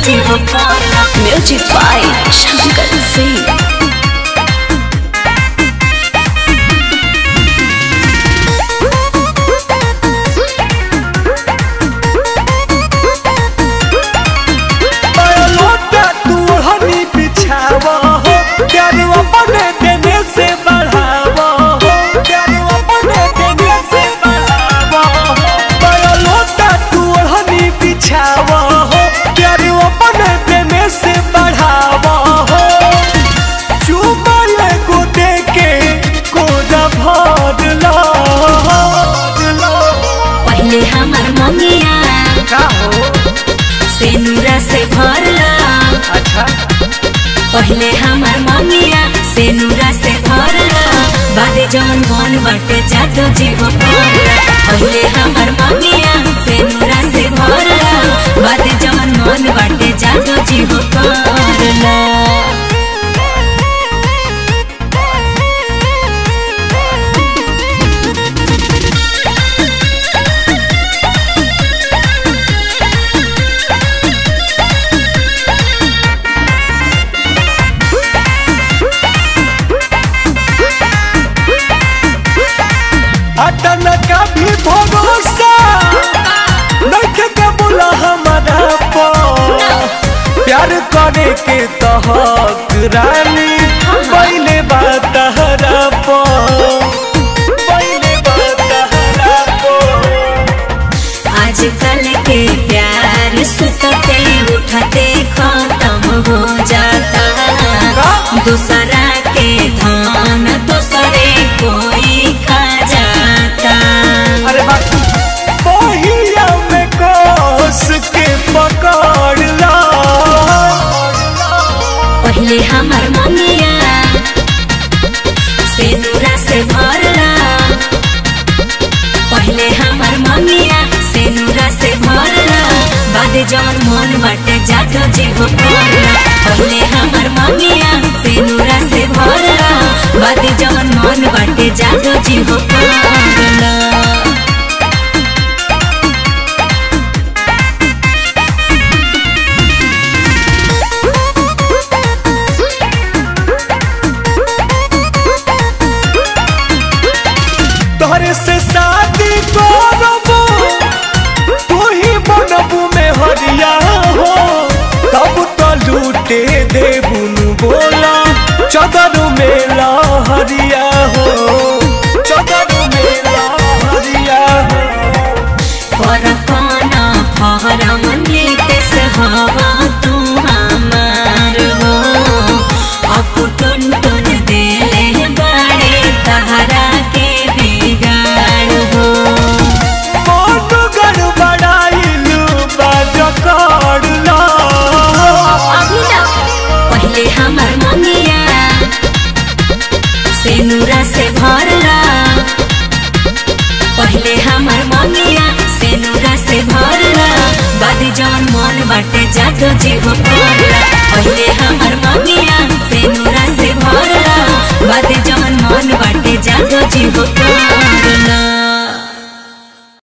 जीव पाला। Music by Shankar Singh. पहले हमर मंगिया सेनुरा से भरला। अच्छा। पहले हमर मंगिया सेनुरा से भरला, बादे जवन मन बाटे जादो जीव पाला। पहले हमर मंगिया सेनुरा से भरला, बादे जवन मन बाटे जादो जीव पाला। अटन का भी भरोसा नहीं के बोला हमारा प्यार करे के तहक रानी पहले बात हरा आजकल के प्यार सुतते उठते खत्म हो जाता, दूसरा के धान दूसरे कोई खा जाता। अरे बहिया में कोस के पकड़ ला। पहले हमर मंगिया सेनुरा से भरला। पहले हमर मंगिया सेनुरा से भरला, बादे जवन मन बाटे जादो जीव पाला। पहले हमर मंगिया सेनुरा से भरला, बादे जवन मन बाटे जादो जीव पाला। तोहरे से शादी करबो तू ही बनबू में हरिया हो, तब तो लूटे देबुन बोला चदर में लहरिया हो, चदर में लहरिया हो। परकाना फहरम नीतेश हवा तू हमार हो, अब टुन टुन देले बड़े तहरा के बिगाड़ हो। मन गड़बड़ाइलू बाज कर ला। पहले हमर मंगिया सेनुरा से भरला। पहले हमर मंगिया सेनुरा से भरला, बादे जवन मन बाटे जादो जीव पाला। पहले हमर मंगिया